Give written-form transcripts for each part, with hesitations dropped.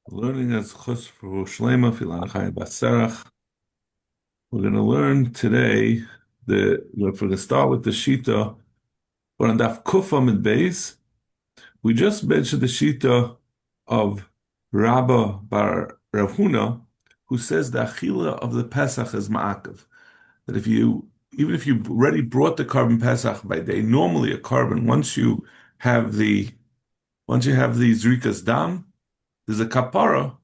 Learning as chus for Shlema Filan Chai Baserach. We're going to learn today if we're going to start with the Shita, but on Daf Kufa Mid Beis, we just mentioned the Shita of Rabba Bar Rav Huna, who says the Achila of the Pesach is Ma'akav. That even if you already brought the carbon Pesach by day, normally a carbon, once you have the Zrikas Dam, there's a kapara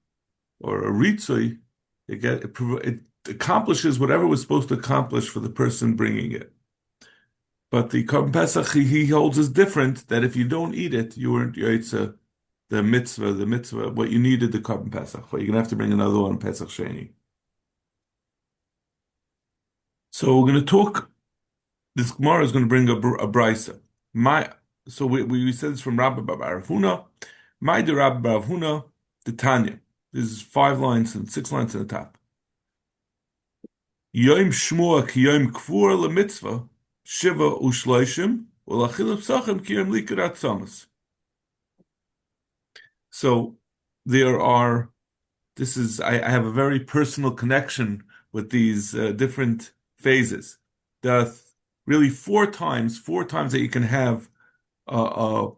or a ritzui, it accomplishes whatever it was supposed to accomplish for the person bringing it. But the Korban Pesach he holds is different. That if you don't eat it, you weren't yaitza the mitzvah, what you needed the Korban Pesach. But you're gonna have to bring another one Pesach Sheni. So we're gonna talk. This Gemara is going to bring a brisa. We said this from Rabbi Bar Huna. My de Rabbi Bar Huna, the Tanya. This is 5 lines and 6 lines in the top. Yom Shmua ki Yom Kfur lemitzvah shiva ushloishim ulachil psachim ki Yom likarat samas. So there are. I have a very personal connection with these different phases. There are really four times that you can have a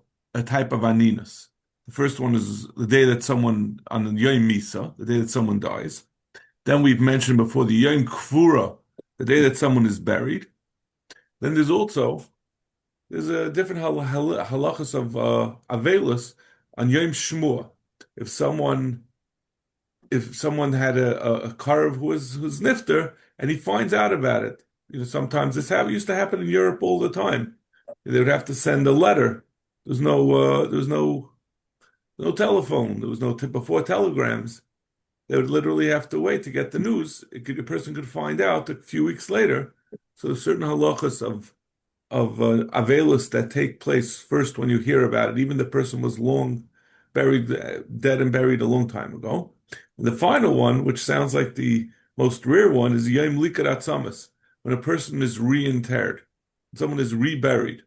type of aninus. The first one is the day that someone, on the Yom Misa, the day that someone dies. Then we've mentioned before the Yom Kfura, the day that someone is buried. Then there's a different halachas of avelus on Yom Shmua. If someone had a karv who's nifter and he finds out about it, sometimes used to happen in Europe all the time. They would have to send a letter. There was no telephone. There was no before telegrams. They would literally have to wait to get the news. A person could find out a few weeks later. So there's certain halachas of avelus that take place first when you hear about it. Even the person was long buried, dead and buried a long time ago. And the final one, which sounds like the most rare one, is Yom Likarat Samas, when a person is reinterred, someone is reburied.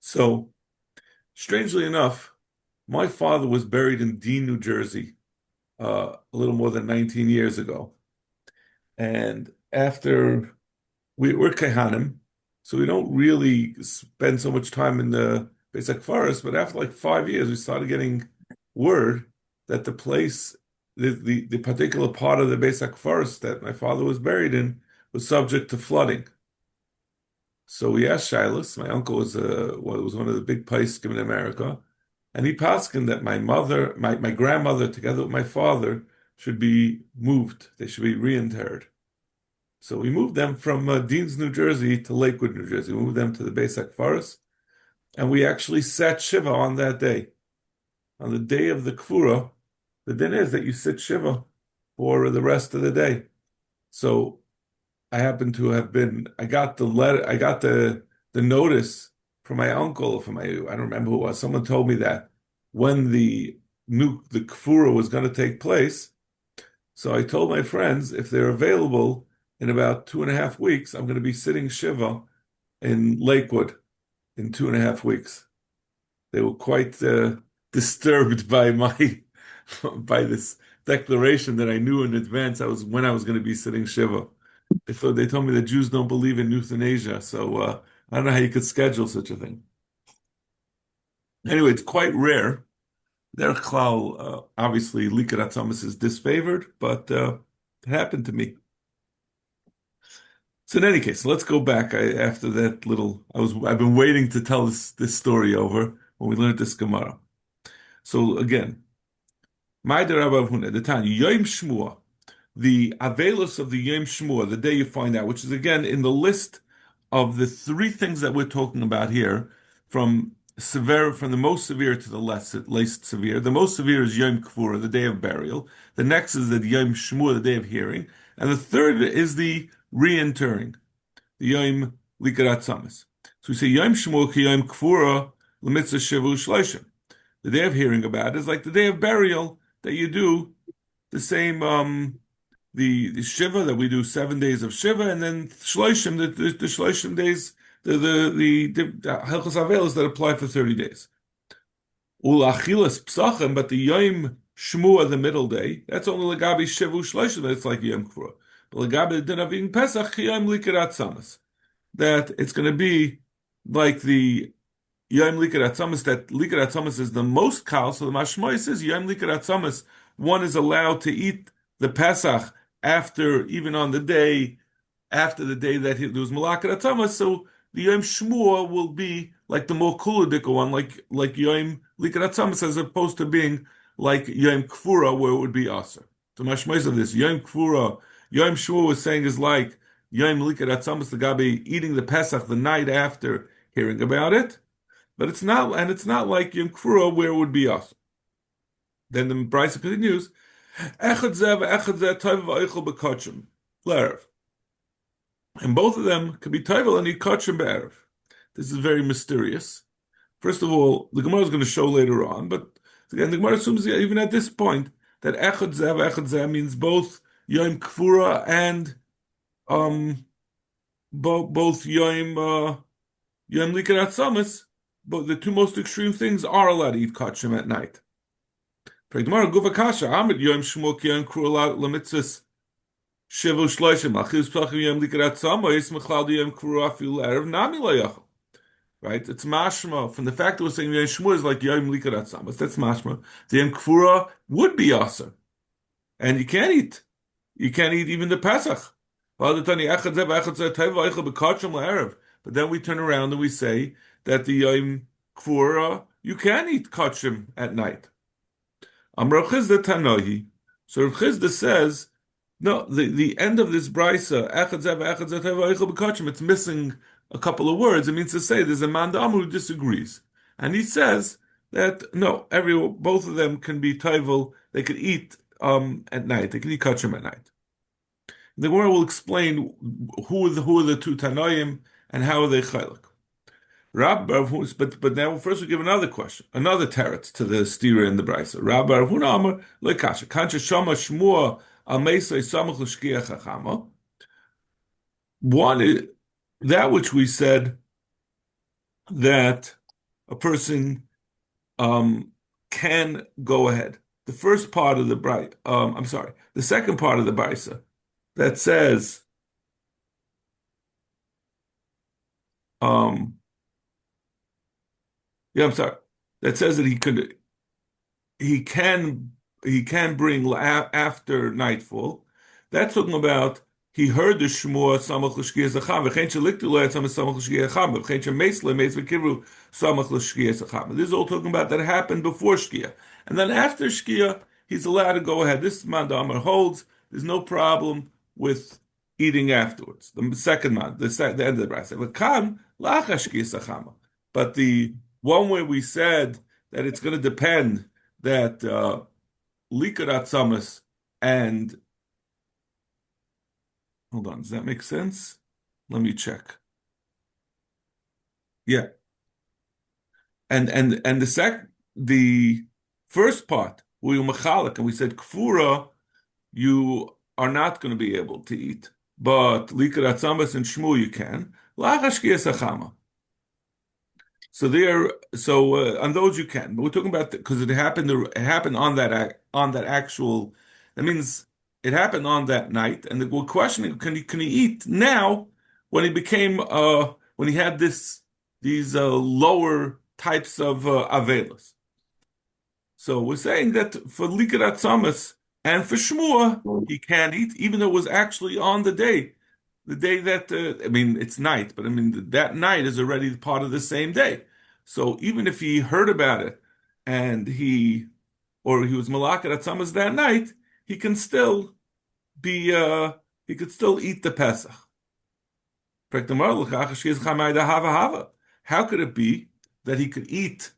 So, strangely enough, my father was buried in Dean, New Jersey, a little more than 19 years ago. And after we're Kehanim, so we don't really spend so much time in the Pesach forest, but after like 5 years, we started getting word that the place, the particular part of the Pesach forest that my father was buried in was subject to flooding. So we asked Shilas, my uncle was one of the big poskim in America, and he paskined that my grandmother, together with my father, should be moved. They should be reinterred. So we moved them from Deans, New Jersey to Lakewood, New Jersey. We moved them to the Pesach forest, and we actually sat Shiva on that day. On the day of the Kfura, the din is that you sit Shiva for the rest of the day. So I happen to have I got the letter, I got the notice from my uncle, I don't remember who it was. Someone told me that when the Kfura was going to take place. So I told my friends, if they're available in about 2.5 weeks, I'm going to be sitting Shiva in Lakewood in 2.5 weeks. They were quite disturbed by by this declaration that I knew in advance when I was going to be sitting Shiva. They told me that Jews don't believe in euthanasia, so I don't know how you could schedule such a thing. Anyway, it's quite rare. Derech Klal, obviously, Likarat Samas is disfavored, but it happened to me. So in any case, let's go back. After that I've been waiting to tell this story over when we learned this Gemara. So again, my Rabbi Huna, the Tanya, Yom Shmua, the Avelus of the Yom Shmua, the day you find out, which is again in the list of the 3 things that we're talking about here, from the most severe to the least severe. The most severe is Yom Kfura, the day of burial. The next is the Yom Shmua, the day of hearing. And the third is the reinterring, the Yom Likarat Samas. So we say Yom Shmua ki Yom Kfura l'mitzvah shivu shleishim. The day of hearing about it is like the day of burial that you do the same the Shiva that we do 7 days of Shiva, and then Shloishim, the Shloishim days, the Hilchos Avelos that apply for 30 days. Ulachilas psachim, but the Yom Shmua, the middle day, that's only legabi shevu shloshim. It's like Yom Kfura. But legabi the din of eating Pesach, Yom Likerat Samas. That it's going to be like the Yom Likerat Samas. That Likerat Samas is the most kal. So the Mashmoy says Yom Likerat Samas. One is allowed to eat the Pesach after, even on the day after the day that there was Malakat Atama, so the Yom Shmua will be like the more kuludika one, like Yom Likat Atzamas, as opposed to being like Yom Kfura, where it would be Aser. So Mashmais of this, Yom Kfura, Yom Shmua was saying is like Yom Likat Atzamas, the Gabi eating the Pesach the night after hearing about it, but it's not, and it's not like Yom Kfura where it would be Aser. Then the Brisa continues, Echad Zev, Echad Zev, Tov V'Eichel B'Kachim, L'Erev. And both of them could be Taival and Yikachim Be'erev. This is very mysterious. First of all, the Gemara is going to show later on, but again, the Gemara assumes even at this point that Echad Zev means both Yom Kfura and both Yom Likat Atzamas, but the two most extreme things are allowed to eat kachim at night. For Gemara Guva Kasha, Amid Yom Shmuel Yom Kfura Lamitzis Shivu Shloshim Achilus Pachim Yom Likat Atzamas Mechlal Yom Kfura Afil Erev Nami Layachal. Right? It's mashma from the fact that we're saying Yom Shmuel is like Yom Likat Atzamas. That's mashma. The Yom Kfura would be aser, and you can't eat. You can't eat even the Pesach. But then we turn around and we say that the Yom Kfura you can eat kachim at night. Amar Chizda Tanohi. So Rav Chizda says, no, the end of this brisa, it's missing a couple of words. It means to say there's a man who disagrees, and he says that no, both of them can be taival. They could eat at night. They can eat kachim at night. The Gemara will explain who are the two Tanoim and how are they chaylik. But now first we give another question, another teretz to the stira in the brisa. Rabbi Rav Huna Amar lekasha kancha shama shmua al meisei samach l'shkiach chachama. One is that which we said that a person can go ahead. The first part of the brisa, the second part of the brisa that says that says that he can bring after nightfall. That's talking about he heard the shmua samach l'shkiyas acham v'chein sheliktu lo yatzam samach l'shkiyas acham v'chein shemeis lemeis v'kivru samach l'shkiyas acham. This is all talking about that happened before shkia, and then after shkia he's allowed to go ahead. This man Damar holds there's no problem with eating afterwards. The second man, the end of the brayse. V'kan lachash shkiyas achama. But the one where we said that it's going to depend that Likat Atzamas and hold on, does that make sense? Let me check. Yeah, and the first part we were machalik and we said kfura you are not going to be able to eat, but Likat Atzamas and Shmu you can. Lachash Shkiyas Achama. So on those you can, but we're talking about because it happened on that actual. That means it happened on that night, and we're questioning can he eat now when he became when he had these lower types of avelas. So we're saying that for Likat Atzamas and for Shmua he can't eat, even though it was actually on the day. The day that, it's night, but that night is already part of the same day. So even if he heard about it and he was Malakat Atzamas that night, he can still he could still eat the Pesach. How could it be that he could eat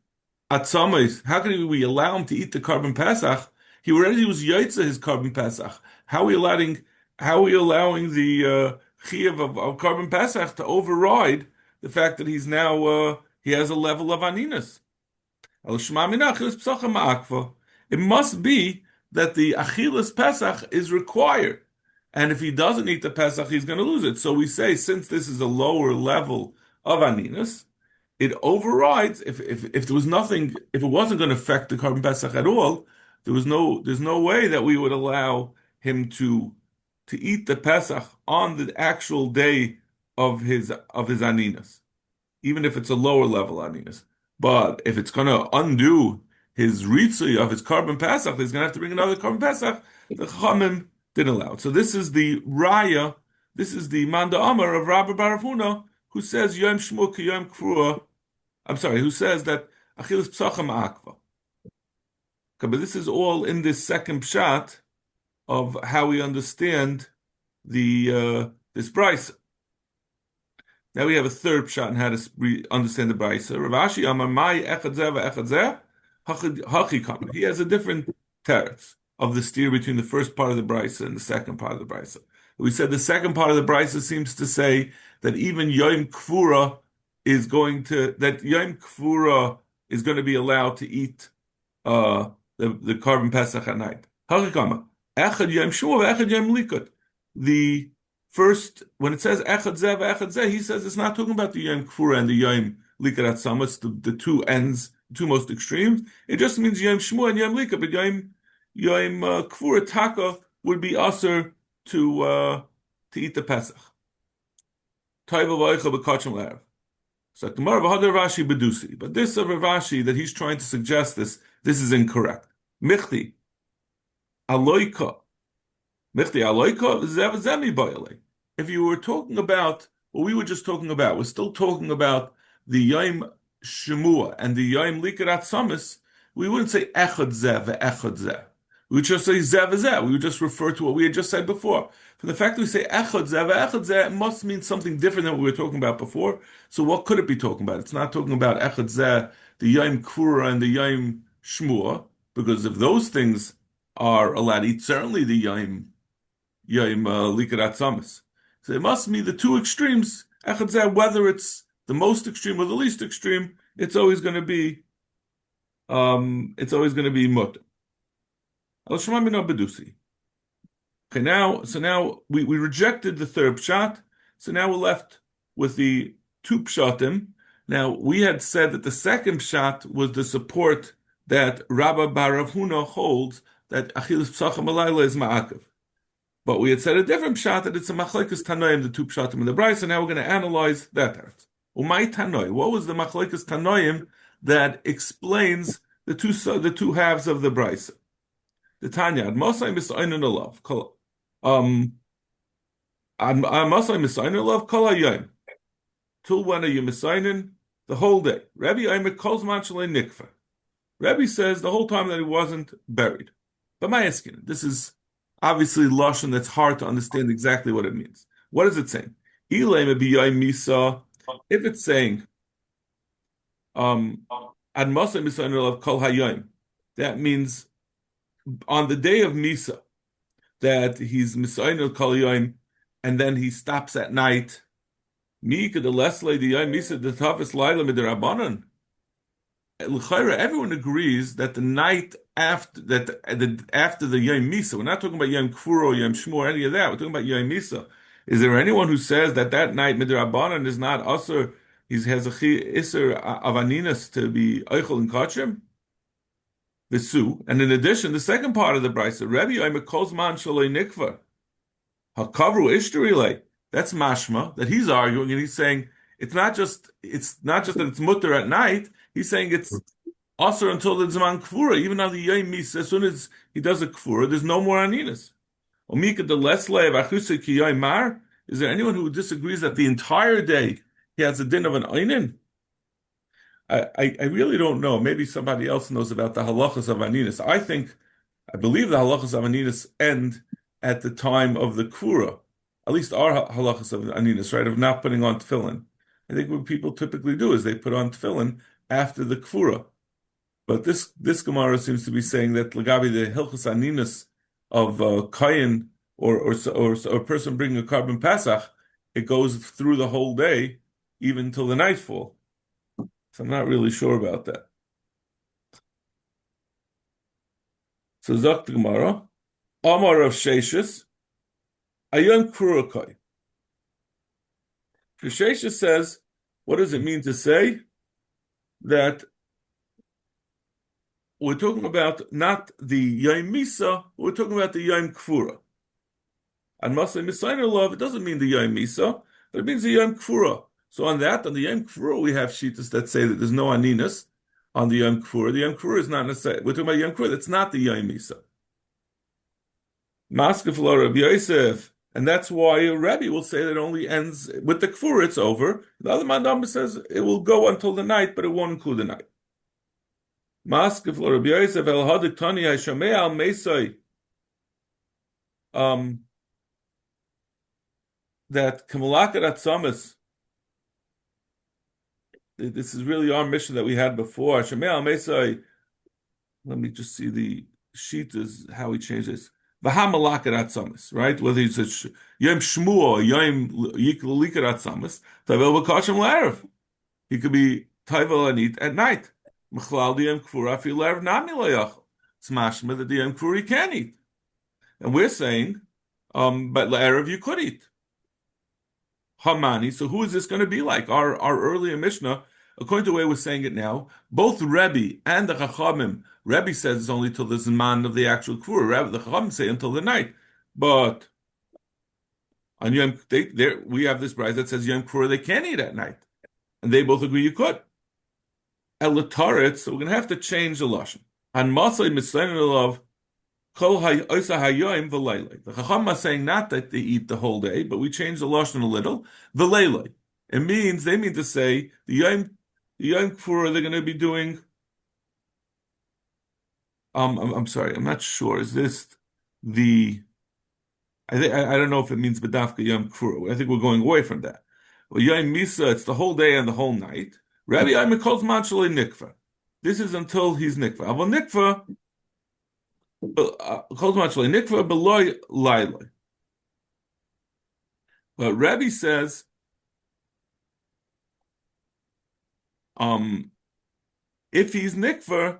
Atzamas? How could we allow him to eat the carbon Pesach? He already was Yaitza his carbon Pesach. How are we allowing the Chiyuv of carbon Pesach to override the fact that he's now he has a level of aninus. It must be that the Achilas Pesach is required, and if he doesn't eat the Pesach, he's going to lose it. So we say since this is a lower level of aninus, it overrides if there was nothing, if it wasn't going to affect the Carbon Pesach at all, there's no way that we would allow him to eat the Pesach on the actual day of his aninas, even if it's a lower level aninas. But if it's going to undo his ritzui of his Carbon Pesach, he's going to have to bring another Carbon Pesach. The Chachamim didn't allow it. So this is the raya. This is the Manda Amar of Rabbi Bar Huna, who says Yom Shmua ki Yom Krua. I'm sorry, who says that Achilas Psachim Akva. Okay, but this is all in this second pshat of how we understand the this brisa. Now we have a third pshat on how to understand the brisa. Rav Ashi Amar Mai Echad Zeh ve'Echad Zeh Hachi Kama. He has a different teretz of the steer between the first part of the brisa and the second part of the brisa. We said the second part of the brisa seems to say that even Yom Kfura is going to be allowed to eat the Carbon Pesach at night. Hakikama. Echad Yom Shua ve'Echad Yom Likut. The first, when it says Echad Zeh ve'Echad Zeh, he says it's not talking about the Yom Kfura and the Yom Likut Atzamas, the two ends, two most extremes. It just means Yom Shmua and Yom Likut, but Yom Kfura Taka would be usher to eat the Pesach. Taiva v'oicha b'kachim l'erev. So Gemara v'hadar Rashi bedusi, but this of Rashi that he's trying to suggest this is incorrect. Michti aloika zev zemi b'yalei. If you were talking about what we were just talking about, we're still talking about the Yom Shemua and the Yom Likarat Samis. We wouldn't say echad zeh ve'echad zeh. We would just say zeh ve'zeh. We would just refer to what we had just said before. From the fact that we say echad zeh ve'echad zeh, it must mean something different than what we were talking about before. So what could it be talking about? It's not talking about echad zeh, the Yom Kura and the Yom Shmua, because if those things are allowed to eat, certainly the Yom Likarat Samis. So it must mean the two extremes. Echad zeh, whether it's the most extreme or the least extreme, it's always going to be mutter. Okay, now we rejected the third pshat, so now we're left with the two pshatim. Now we had said that the second pshat was the support that Rabbi Bar Huna holds that Achilas Psachim Alayla is ma'akev. But we had said a different pshat that it's a machlekes tanoim, the two pshatim in the brayso, and now we're going to analyze that. Umay tanoi, what was the machlekes tanoim that explains the two halves of the brayso? The Tanya, Masai Misainin Alav, Masai Misainin Alav, Kol HaYom. Till when are you Misainin? The whole day. Rabbi Aimer calls Manchalei Nikfa. Rabbi says the whole time that he wasn't buried. But my asking, this is obviously Lashon that's hard to understand exactly what it means. What is it saying? Misa. If it's saying, Ad Masai Misainin Alav, Kol HaYom, that means on the day of Misa, that he's Misayin Kol Yom, and then he stops at night. Everyone agrees that the night after the Yom Misa, we're not talking about Yom Kfuro, Yom Shmur, or any of that. We're talking about Yom Misa. Is there anyone who says that night midrabanan is not usher? He has a iser of aninas to be eichel and kachim? The Su, and in addition, the second part of the brayso, Rebbe Omer Kozman Shaloi Nikvar, Hakavru Ishtarilei. That's mashma that he's arguing, and he's saying it's not just that it's mutter at night. He's saying it's also until the Zman Kfura, even though the Yom Misa, as soon as he does a Kfura, there's no more aninas. Omika de Lesle of Achusei Ki Yom Mar. Is there anyone who disagrees that the entire day he has a din of an einin? I really don't know. Maybe somebody else knows about the halachas of aninas. I believe the halachas of aninas end at the time of the kfura. At least our halachas of aninas, right, of not putting on tefillin. I think what people typically do is they put on tefillin after the kfura. But this Gemara seems to be saying that lagabi the hilchas aninas of kayin or a person bringing a carbon pasach, it goes through the whole day, even till the nightfall. So I'm not really sure about that. So Zok the Gemara, Amar of Sheshis, Ayon Kurukai. Sheshis says, what does it mean to say that we're talking about not the Yom Misa, we're talking about the Yom Kfura. And Masay Misainer love, it doesn't mean the Yom Misa, but it means the Yom Kfura. So on the Yom Kfura, we have shittas that say that there's no aninus on the Yom Kfura. The Yom Kfura is not necessarily, we're talking about Yom Kfura, that's not the Yom Misa. Maskef lo Rabbi Yosef, and that's why Rabbi will say that it only ends with the Kfura, it's over. The other Mandam says it will go until the night, but it won't include the night. Maskef lo Rabbi Yosef, el hadik tani hashamei al mesai, that Kamalakat Atzamas, this is really our mission that we had before. Hashamei al mesai, let me just see the sheet is how he changed this. V'hamalakat Atzamas, right? Whether he says Yom Shmuah or Yom Yiklikat Atzamas, Tavel B'Kashem L'Erev. He could be Tavel Anit at night. M'chlal the Yom Kfura Afil L'Erev Nami L'Yachal. It's mashma that the Yom Kfura he can eat. And we're saying, but L'Erev you could eat. Hamani. So who is this going to be like? Our earlier Mishnah, according to the way we're saying it now, both Rebbe and the Chachamim, Rebbe says it's only till the Zman of the actual Kfura. The Chachamim say until the night. But on Yom, we have this bride that says Yom Kfura they can't eat at night. And they both agree you could. Elataret, so we're going to have to change the Lashon. And Masay Mislain Kol Oisa Hayoim V'Leilei. The Chacham is saying not that they eat the whole day, but we change the lashon a little. V'Leilei. They mean to say the Yom Kfura they're going to be doing. I'm sorry, I'm not sure. Is this the? I don't know if it means B'dafka Yom Kfura. I think we're going away from that. Well, Yom Misa, it's the whole day and the whole night. Rabbi Ayman calls Manchalei Nikva. This is until he's Nikva. Avol Nikva. But Rabbi says, if he's nikvar,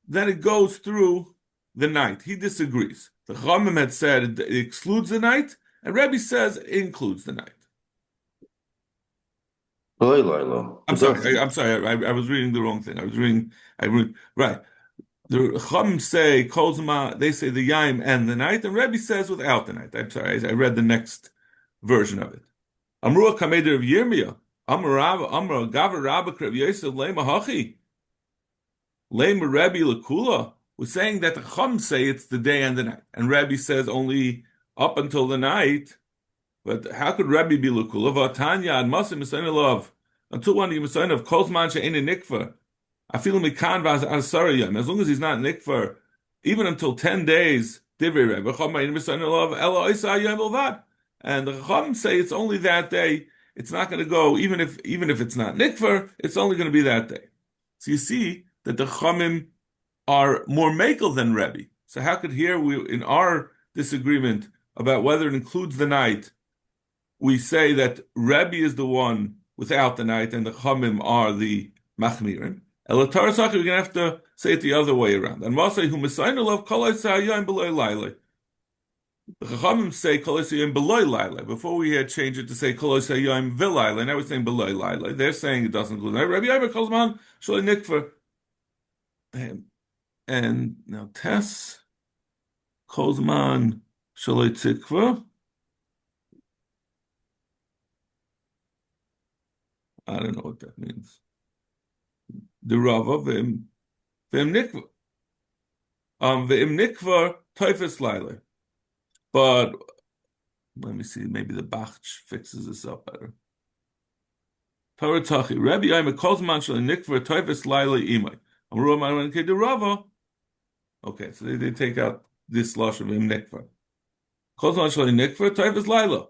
then it goes through the night. He disagrees. The Chachamim had said it excludes the night, and Rabbi says it includes the night. I'm sorry. I was reading the wrong thing. Right. The Chachamim say Kozma, they say the Yaim and the night, and Rebbe says without the night. I'm sorry, I read the next version of it. Amrua Kameder of Yirmiyah, Amra Gavar Rabba Krev Yosef Lema Hachi, Lema Rebbe Lakula, was saying that the Chachamim say it's the day and the night, and Rebbe says only up until the night. But how could Rebbe be Lakula? Vatanya and Masim Misayin Love until one you Misayin of Kozman She'ene Nikva. I feel him as long as he's not nikvar, even until 10 days. And the Chachamim say it's only that day. It's not going to go, even if it's not nikvar, it's only going to be that day. So you see that the Chachamim are more makel than Rebbe. So how could here we, in our disagreement about whether it includes the night, we say that Rebbe is the one without the night and the Chachamim are the machmirin. We're going to have to say it the other way around. And Masay who Messiah love Kolay Sayayim Beloy Laila. The Chachamim say Kolay Sayayim Beloy Laila. Before we had changed it to say Kolay Sayayim Vilaila. Now we're saying Beloy Laila. They're saying it doesn't include. Rabbi Yabba Kolzman Shalai Nikva. And now Tess Kolzman Shalai Tikva. I don't know what that means. The Rava v'im nikva toifes laila. But let me see, maybe the Bach fixes this up better. Torah tachi Rabbi Ayman Kozman shel nikva toifes laila imay. Amru Aman ke the Rava. Okay, so they take out this lush of v'im nikva. Kozman shel nikva toifes laila.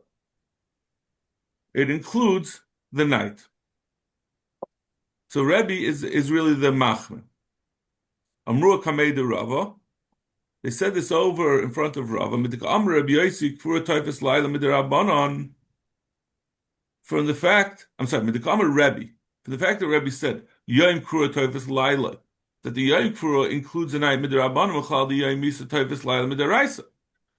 It includes the night. So Rebbe is really the machmer. Amrua kamei de Rava. They said this over in front of Rava. From the fact, I'm sorry, Rebbe. From the fact that Rebbe said Yom Kura Toifes Laila, that the Yom Kura includes the night midrabanan mechal the Yom Misa Toifes Laila midaraisa.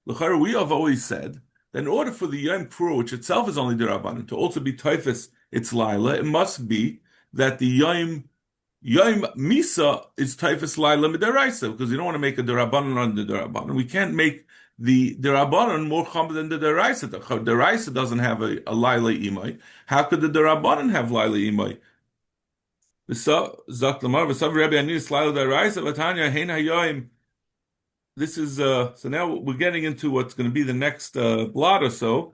L'chara, we have always said that in order for the Yom Kura, which itself is only derabanan, to also be Toifes its Laila, it must be that the Yom Yom Misa is Taifas Laila Midaraisa because you don't want to make a Derabanan on the Derabanan. We can't make the Derabanan more Chum than the Deraisa. The Deraisa doesn't have a Laila Imai. How could the Derabanan have Laila Imai? This is so now we're getting into what's going to be the next blot or so.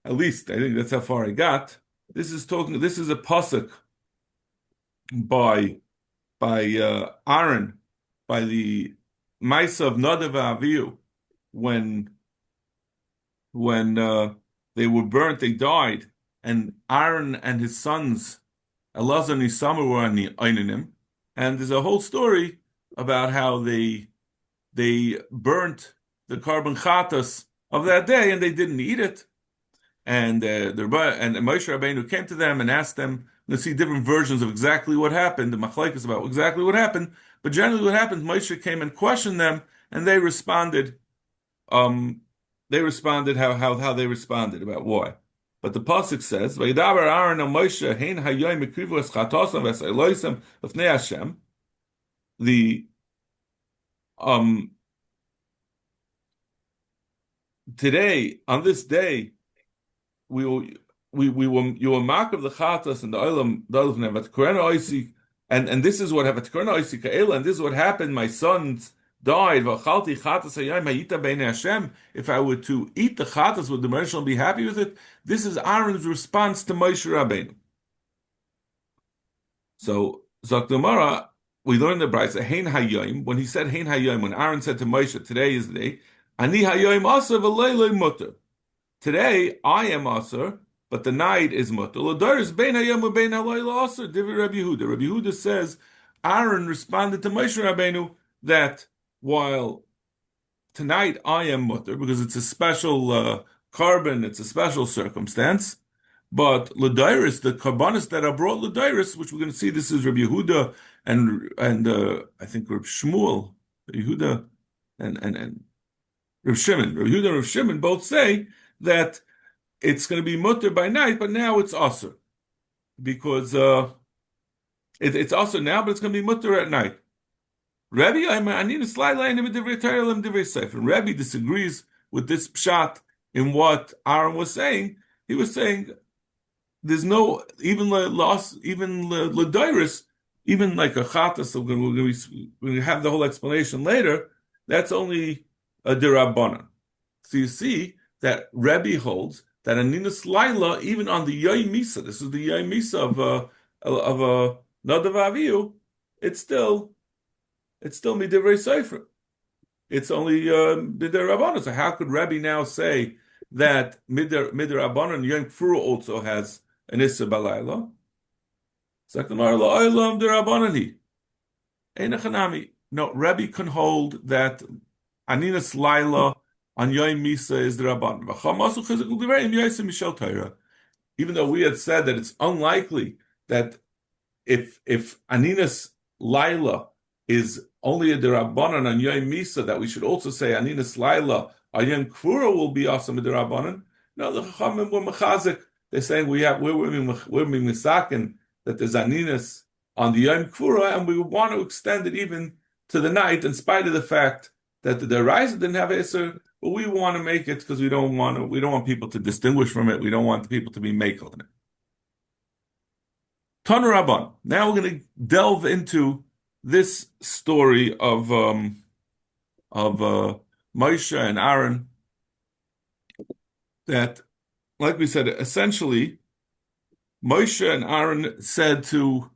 At least I think that's how far I got. This is talking. This is a pasuk by Aaron, by the Maisa of Nadav Avihu, when they were burnt, they died, and Aaron and his sons, Elazar and Isamar, were on the Einanim, and there's a whole story about how they burnt the carbon chatas of that day, and they didn't eat it. And Moshe Rabbeinu came to them and asked them. You see different versions of exactly what happened. The machlekes about exactly what happened, but generally what happened, Moshe came and questioned them, and they responded. How they responded about why. But the pasuk says, "Vayidaber Aaron and Moshe hein hayoyim mikrivu es chatosam v'esayloisem l'fnei Hashem." The today on this day we will you will mark of the chatas and the olam and this is what happened. And this is what happened. My sons died. If I were to eat the chatas, would the Moshe be happy with it? This is Aaron's response to Moshe Rabbeinu. So Zakdamara, we learned the Brisa Hein Hayoim when he said Hein Hayoim, when Aaron said to Moshe, "Today is the day." Ani Hayoim Aser v'Leiloi Mutter. Today I am Aser, but the night is Mutter. L'Doris Bein Hayom u'Bein Halayla Aser. Divi Rabbi Yehuda. Rabbi Yehuda says Aaron responded to Moshe Rabbeinu that while tonight I am Mutter because it's a special carbon, it's a special circumstance. But L'Doris, the carbonis that are brought L'Doris, which we're going to see, this is Rabbi Yehuda and I think Rabbi Shmuel, Yehuda and Rav Shimon. Rabbi Yehuda and Rav Shimon both say that it's going to be mutter by night, but now it's aser because it's aser now, but it's going to be mutter at night. Rabbi, I need a slide line in Rabbi disagrees with this pshat in what Aaron was saying. He was saying there's no even loss, even l'dairis, even like a chatas. So we're going to have the whole explanation later. That's only a derabbanan. So you see that Rebbe holds that Aninas Laila, even on the Yom Misa, this is the Yom Misa of Nadav Avihu, it's still midivrei sefer. It's only midirabbanan. So how could Rebbe now say that midirabbanan Yom Kfura also has an Issa Balayla? Zaklamar la'olam derabbanani. Einachanami. No, Rebbe can hold that Aninas Laila on Yom Misa is the Rabban. Even though we had said that it's unlikely that if Aninas Laila is only a Rabbanan on Yom Misa, that we should also say Aninas Laila on Yom Kfura will be also a Rabbanan. No, the Chachamim were mechazik. They're saying we're misakin that there's Aninas on the Yom Kfura, and we want to extend it even to the night, in spite of the fact that the Deraisa didn't have Isser, but we want to make it because we don't want people to distinguish from it. We don't want the people to be makel in it. Tan Rabban. Now we're going to delve into this story of Moshe and Aaron. That, like we said, essentially, Moshe and Aaron said to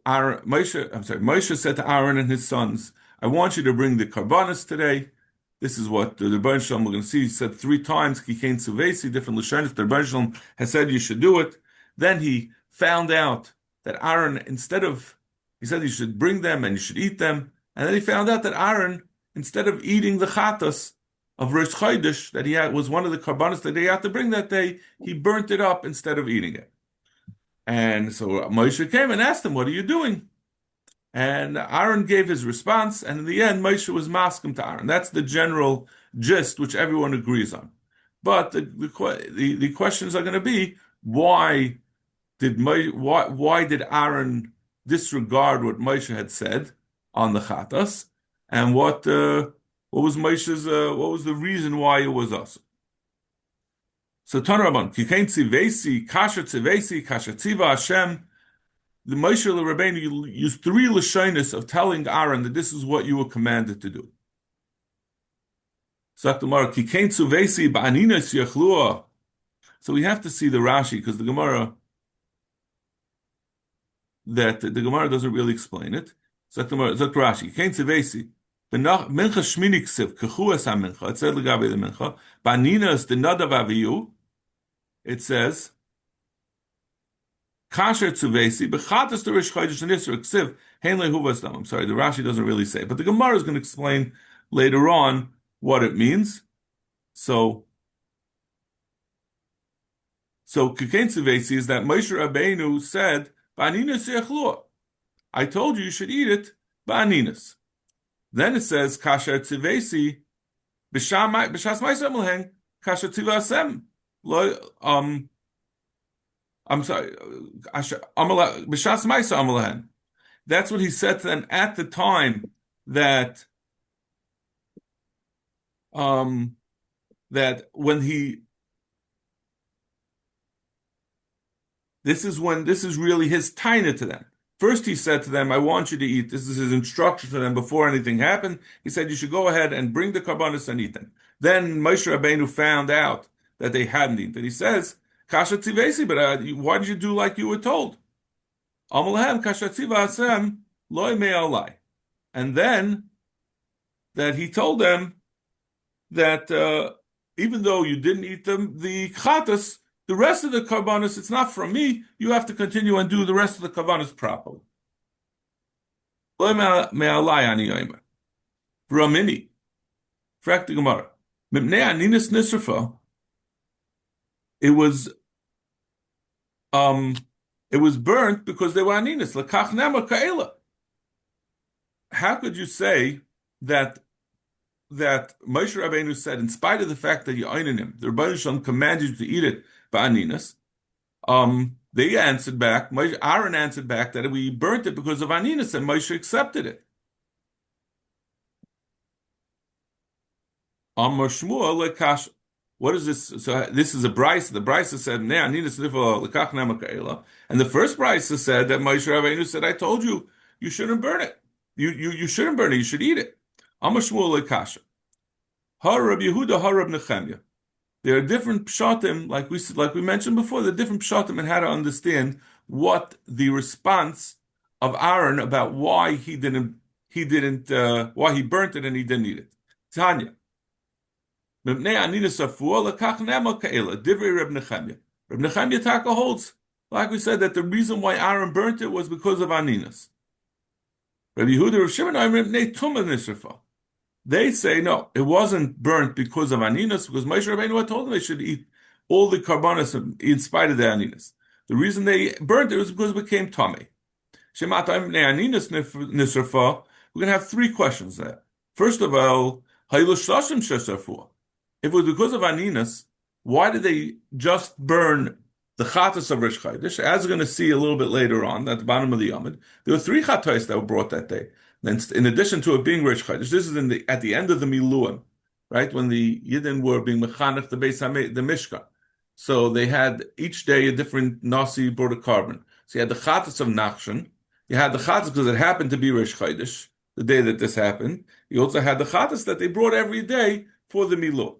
Aaron, Moshe said to Aaron and his sons, "I want you to bring the karbanis today." This is what the Rebbeinu Shalom, we're going to see, he said 3 times, Kikein Suvesi, different Lashonis, the Rebbeinu Shalom has said you should do it. Then he found out that Aaron, he said you should bring them and you should eat them. And then he found out that Aaron, instead of eating the chatas of Rosh Chodesh, that he was one of the karbanis that he had to bring that day, he burnt it up instead of eating it. And so Moshe came and asked him, "What are you doing?" And Aaron gave his response, and in the end, Moshe was maskim to Aaron. That's the general gist, which everyone agrees on. But the questions are going to be, why did Aaron disregard what Moshe had said on the chatas, and what was Moshe's what was the reason why it was us. So Tanraban, Kikain Tzivesi, Kasher Tzivesi, Kasher Tziva Hashem. The Moshe Rabbeinu used three lashonis of telling Aaron that this is what you were commanded to do. So we have to see the Rashi because the Gemara doesn't really explain it. So Rashi, Kikain Tzivesi. Mincha Shmini Ksiv, Kechuas HaMincha. It said Legabe the Mincha. Baninas the Nadav Aviyu. It says Kasher Tzuvesi, Bechatas the Rish Chodesh and Isra Ksiv, Hein Lehuvas Dam. I'm sorry, the Rashi doesn't really say, but the Gemara is going to explain later on what it means. So Kikain Tzuvesi is that Moshe Rabbeinu said, Ba'aninas yechlua. I told you you should eat it, Ba'aninas. Then it says, Kasher Tzuvesi, B'shas Ma'isem Lehen, Kasher Tzivasem. I'm sorry. That's what he said to them at the time that that when he this is really his taina to them. First he said to them, I want you to eat. This is his instruction to them before anything happened. He said, you should go ahead and bring the karbanos and eat them. Then Moshe Rabbeinu found out that they hadn't eaten. He says, Kasha tzivesi, but why did you do like you were told? Amalahem kasha tzivasem loy me'alai. And then that he told them that even though you didn't eat them, the chatas, the rest of the karbanos, it's not from me. You have to continue and do the rest of the karbanos properly. Loy me'alai ani yomer. V'ramini. Frak the Gemara. Mipnei aninas nisrafa. It was burnt because they were aninas. L'kach nema ka'ela. How could you say that Moshe Rabbeinu said, in spite of the fact that you oinen him, the Rebbeinu Shalom commanded you to eat it ba'aninas? They answered back. Aaron answered back that we burnt it because of aninas, and Moshe accepted it. Amar Shmuel lekash. What is this? So this is a brisa. The brisa said, and the first brisa said that Moshe Rabbeinu said, I told you, you shouldn't burn it. You shouldn't burn it. You should eat it. Amar Shmuel lekasha. Ha Rab Yehuda, ha Rab Nechemya. There are different pshatim, like we mentioned before. There are different pshatim and how to understand what the response of Aaron about why he burnt it and he didn't eat it. Tanya. Reb Nechemya Taka holds, like we said, that the reason why Aaron burnt it was because of aninas. Rabbi Yehuda, Rav Shimon, they say no, it wasn't burnt because of aninas, because Moshe Rabbeinu had told them they should eat all the karbanos in spite of the aninas. The reason they burnt it was because it became tamei. We're going to have three questions there. First of all, if it was because of aninas, why did they just burn the chatas of Rish Chodesh? As we're going to see a little bit later on, at the bottom of the Yomid, there were three chatos that were brought that day. Then, in addition to it being Rish Chodesh, this is at the end of the Miluim, right? When the Yidden were being mechanech the Mishkan. So they had each day a different nasi brought a carbon. So you had the chatas of Nachshon. You had the chatas because it happened to be Rish Chodesh, the day that this happened. You also had the chatas that they brought every day for the Miluim.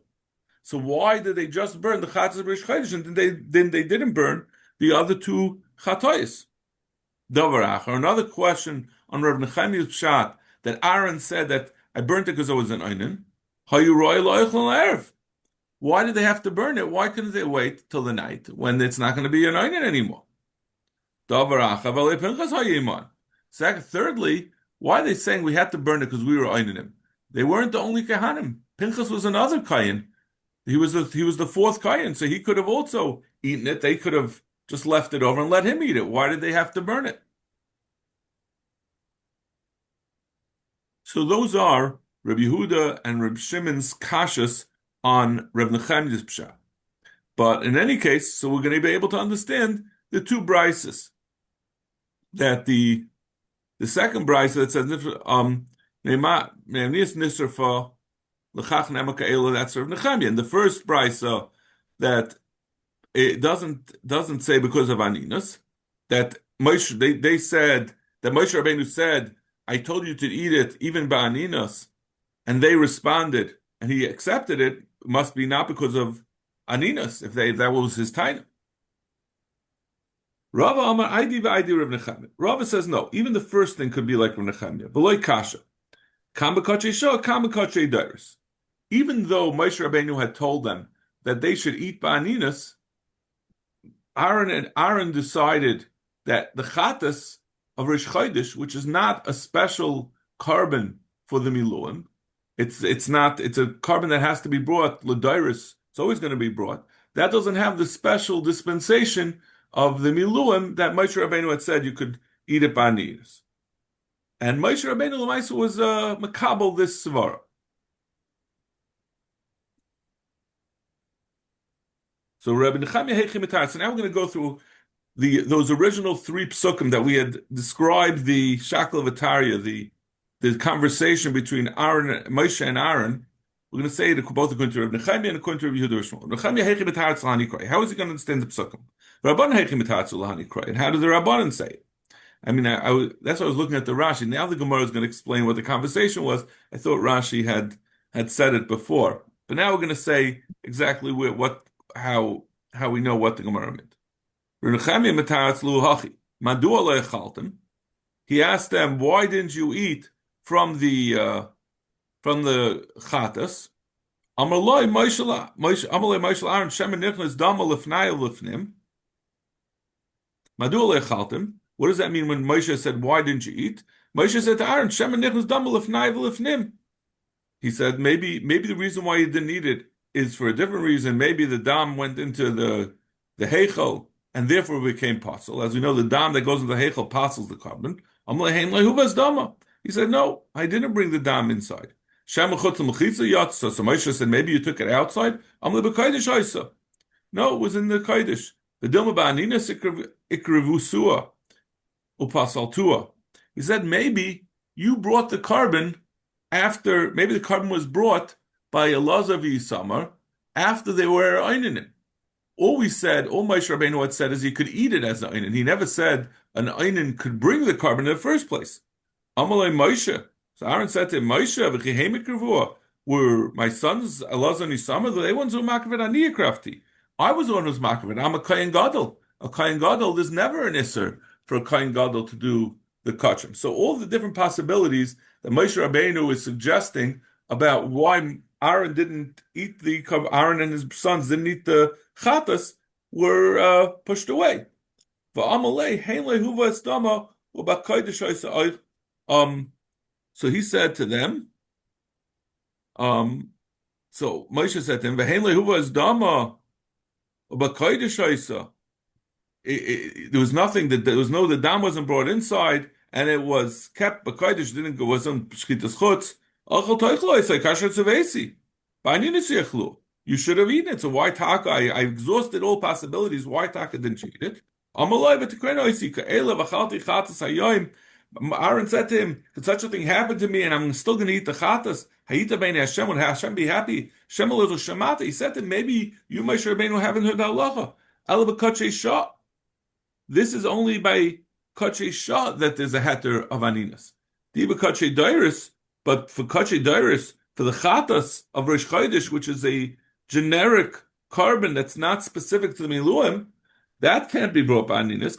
So why did they just burn the chatas of Rish Chodesh and then they didn't burn the other two chatois? Davar Acher. Another question on Rav Nechemya's pshat that Aaron said that I burnt it because I was an einin. Why did they have to burn it? Why couldn't they wait till the night when it's not going to be an einin anymore? Davar Acher. Second, thirdly, why are they saying we had to burn it because we were einin? They weren't the only kahanim. Pinchas was another kayan. He was the fourth kayan, so he could have also eaten it. They could have just left it over and let him eat it. Why did they have to burn it? So those are Rabbi Yehuda and Rabbi Shimon's kashas on Rav Nechemya's pshat. But in any case, so we're going to be able to understand the two brises that the The second brisa that says Ne'emnias nisrfa l'chach nemaka ela, that's of Nehemiah. And the first brisa that it doesn't say because of Aninus, that Moshe they said that Moshe Rabbeinu said, I told you to eat it even by Aninus, and they responded and he accepted it, must be not because of Aninus, if that was his time. Rava Amar Aidi v'Aidi Rav Nechemia. Rava says no, even the first thing could be like Rav Nechemia. V'loi kasha. Kam b'kachay shah, kam b'kachay dairis. Even though Moshe Rabbeinu had told them that they should eat ba'aninus, Aaron decided that the chatas of Rish Chodesh, which is not a special carbon for the miluim, it's a carbon that has to be brought l'dairis. It's always going to be brought. That doesn't have the special dispensation of the miluim that Moshe Rabbeinu had said you could eat it ba'aninus. And Moshe Rabbeinu l'maisa was makabel this svara. So Rabbi Nechemia Heichi Mitar. So now we're going to go through those original three psukim that we had described the shackle of Ataria, the conversation between Moshe and Aaron. We're going to say it both according to Rabbi Nechemia and according to Rabbi Yehuda Shmuel. Nechemia Heichi Mitar Tzlani Kroi. How is he going to understand the psukim? Rabban Heichi Mitar Tzlani Kroi. And how do the Rabbanan say it? I mean, that's why I was looking at the Rashi. Now the Gemara is going to explain what the conversation was. I thought Rashi had said it before, but now we're going to say exactly how we know what the Gemara meant. He asked them, why didn't you eat from the chatas? What does that mean when Moshe said, why didn't you eat? Moshe said to Aaron, he said, maybe the reason why you didn't eat it is for a different reason. Maybe the dam went into the heichel and therefore became pasul. As we know, the dam that goes into the heichel pasels the carbon. He said, no, I didn't bring the dam inside. So Moshe said, maybe you took it outside. No, it was in the kodesh. He said, maybe you brought the carbon maybe the carbon was brought by Elazar v'Yisamar after they were einin. All Moshe Rabbeinu had said is he could eat it as an einin. He never said an einin could bring the carbon in the first place. Amalei Moshe. So Aaron said to him, Moshe, were my sons Elazar and Yisamar, they ones who makavet aniyah crafty. I was the one who's makavet. I'm a Kohen Gadol. A Kohen Gadol, there's never an isser for a Kohen Gadol to do the kachim. So all the different possibilities that Moshe Rabbeinu is suggesting about why Aaron didn't eat Aaron and his sons didn't eat the chatas were pushed away. So he said to them, so Moshe said to him, there was nothing the dam wasn't brought inside, and it was kept b'kodesh, wasn't shchitas chutz. You should have eaten it. So why taka? I exhausted all possibilities. Why taka didn't you eat it? Aaron said to him, could such a thing happen to me and I'm still going to eat the chatas? Would Hashem be happy? He said to him, maybe you, Moshe Rabbeinu, haven't heard halacha. This is only by kachay shah that there's a heter of aninas. Diba kachay dairis, but for kachay dairis, for the chatas of Rosh Chodesh, which is a generic carbon that's not specific to the miluim, that can't be brought by aninas.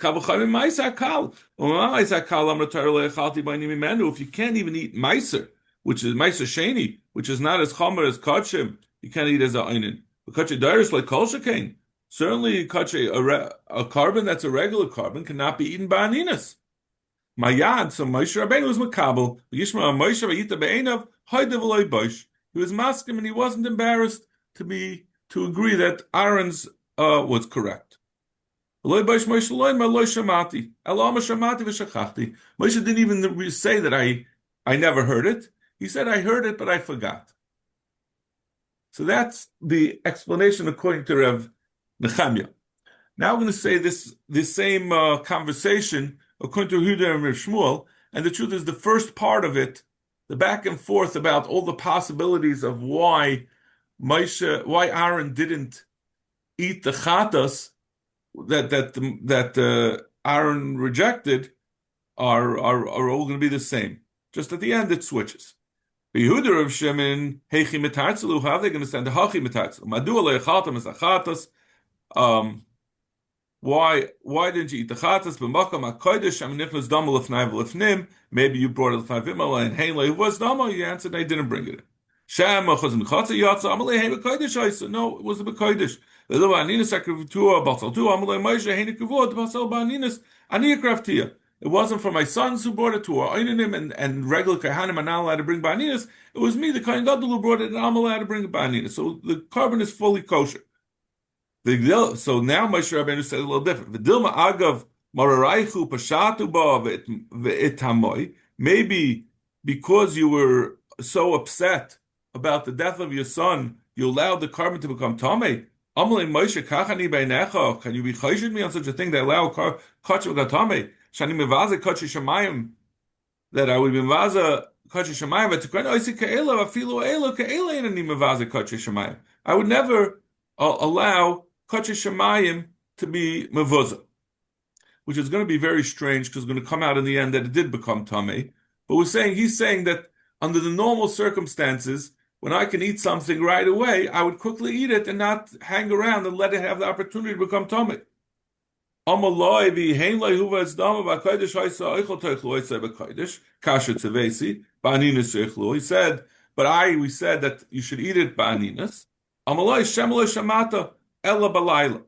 If you can't even eat meiser, which is meiser sheni, which is not as chomer as kachim, you can't eat as a einin. But kachay dairis like kol shekain. Certainly, a carbon that's a regular carbon cannot be eaten by aninas. Mayad, so Moshe Rabbeinu was makabel. Yishma Moshe v'yita be'enav hayde v'loy bosh. He was masking and he wasn't embarrassed to agree that Aaron's was correct. V'loy bosh Moshe loy ma loy shamati. Elama shamati v'shachachti. Moshe didn't even say that I never heard it. He said I heard it, but I forgot. So that's the explanation according to Rav Nechemia. Now we're going to say this same conversation according to Yehuda and Rav Shmuel, And the truth is, the first part of it, the back and forth about all the possibilities of why why Aaron didn't eat the chatas that Aaron rejected are all going to be the same. Just at the end, it switches. Yehuda of Shimon, heichi mitartzelu, how are they going to stand the hachi mitartzelu? Madu le'chatam is achatas. Why didn't you eat the chatas? B'makam hakodesh amnichnas damal lefnai v'lefnim. Maybe you brought it lefnai v'imala and hein le'hu was damal. You answered, I didn't bring it. Sham achaz mechatza yatsa amalei hein b'kodesh aisa. No, it was a b'kodesh. The little aninas akrivutua basal tu amalei Moshe hein kivud basal ba'aninas aniyakraftia. It wasn't for my sons who brought it to our oinanim and regular kahanim are not allowed to bring ba'aninas. It was me, the kohen gadol, who brought it, and I'm allowed to bring ba'aninas. So the carbon is fully kosher. So now Moshe Rabbeinu said a little different. V'dilma agav mararaychu pashatu ba v'itamoy. Maybe because you were so upset about the death of your son, you allowed the carbon to become tamei. Amalei Moshe kachani beinecha. Can you be chayshid me on such a thing that allow kach to become tamei? Shani mevaze kachi shemayim. That I would be mevaze kachi shemayim. But to kren oisi ke'ela afilu elo ke'ela inani mevaze kachi shemayim. I would never allow Kachi Shemayim to be mevuzah, which is going to be very strange because it's going to come out in the end that it did become tamei. But he's saying that under the normal circumstances, when I can eat something right away, I would quickly eat it and not hang around and let it have the opportunity to become tamei. He said, but we said that you should eat it ba'aninas. Amaloi shemaloi shamata. Ella balayla.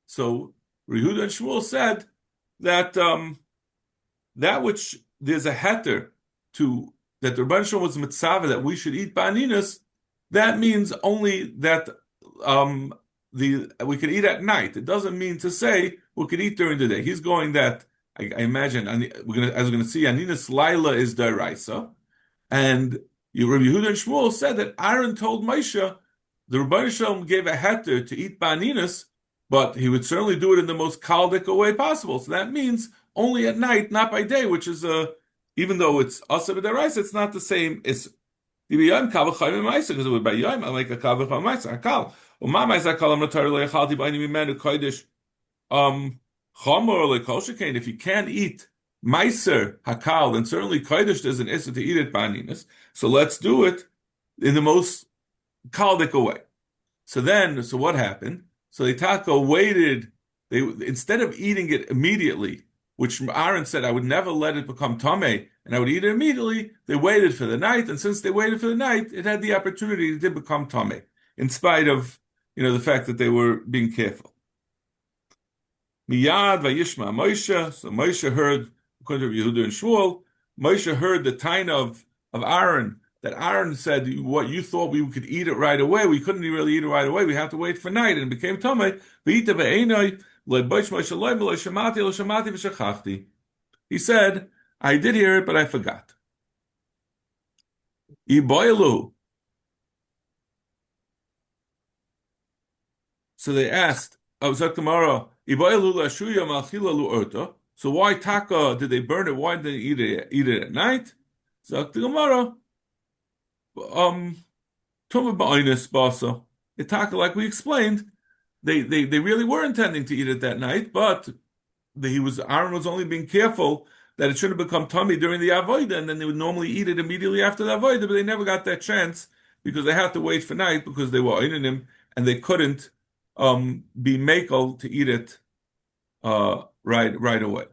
So Rehuda and Shmuel said that that which there's a heter to that the Rebbeinu Shalom was mitzvah that we should eat ba'aninas. That means only that we could eat at night. It doesn't mean to say we could eat during the day. He's going that I imagine as we're going to see aninas laila is deraisa, and Rabbi Yehuda and Shmuel said that Aaron told Moshe. The Rebbeinu Shalom gave a heter to eat ba'aninas, but he would certainly do it in the most kaldik way possible. So that means only at night, not by day, which is even though it's asa b'daraisa, it's not the same. It's because it would by yom I like a kavach ma'isa akal. Uma ma'isa akal am notar le'achalti b'ayni mimenu kodesh chamor le'kol. If you can't eat ma'aser hakal, then certainly kodesh there's an issa to eat it ba'aninas. So let's do it in the most kaldik away. So what happened? So the Taka waited. Instead of eating it immediately, which Aaron said, I would never let it become tamei, and I would eat it immediately. They waited for the night, and since they waited for the night, it had the opportunity to become tamei, in spite of the fact that they were being careful. Miyad vayishma Moshe. So Moshe heard, according to Yehuda and Shmuel, Moshe heard the taina of Aaron. That Aaron said, what you thought we could eat it right away, we couldn't really eat it right away. We have to wait for night, and it became tamei. He said, I did hear it, but I forgot. So they asked, so why taka did they burn it? Why did they eat it at night? Zok the Gemara. Like we explained, they really were intending to eat it that night, but Aaron was only being careful that it shouldn't become tummy during the avodah, and then they would normally eat it immediately after the avodah, but they never got that chance because they had to wait for night because they were in him and they couldn't be makel to eat it right away.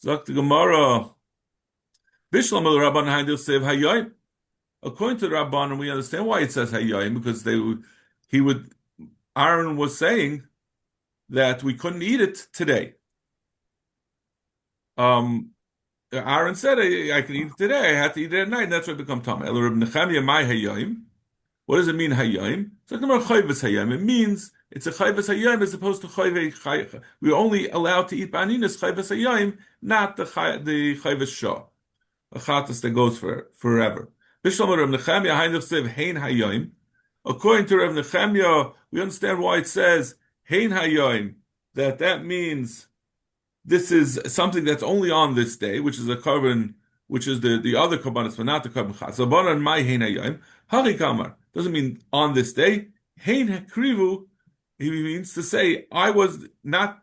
Zok the Gemara. According to the Rabban, and we understand why it says Hayyim, because Aaron was saying that we couldn't eat it today. Aaron said, I can eat it today, I had to eat it at night, and that's why it become Tamei. What does it mean, Hayyim? It means it's a chayvas hayyim as opposed to chayve. We're only allowed to eat ba'aninas chayvas hayyim, not the chayvas shah. A chatas that goes forever. According to Rav Nechemia, we understand why it says hein hayoim. That means this is something that's only on this day, which is a carbon, which is the other karbanos, but not the carbon chas. Zabaran my hein hayom hari kamar doesn't mean on this day. Hein hakrivu, he means to say I was not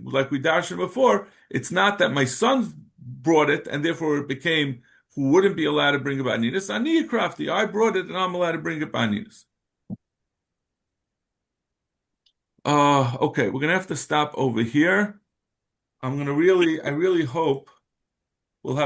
like we dashed before. It's not that my sons brought it and therefore it became who wouldn't be allowed to bring about nidas. Ani crafty, I brought it and I'm allowed to bring it by nidas. Okay, we're gonna have to stop over here. I really hope we'll have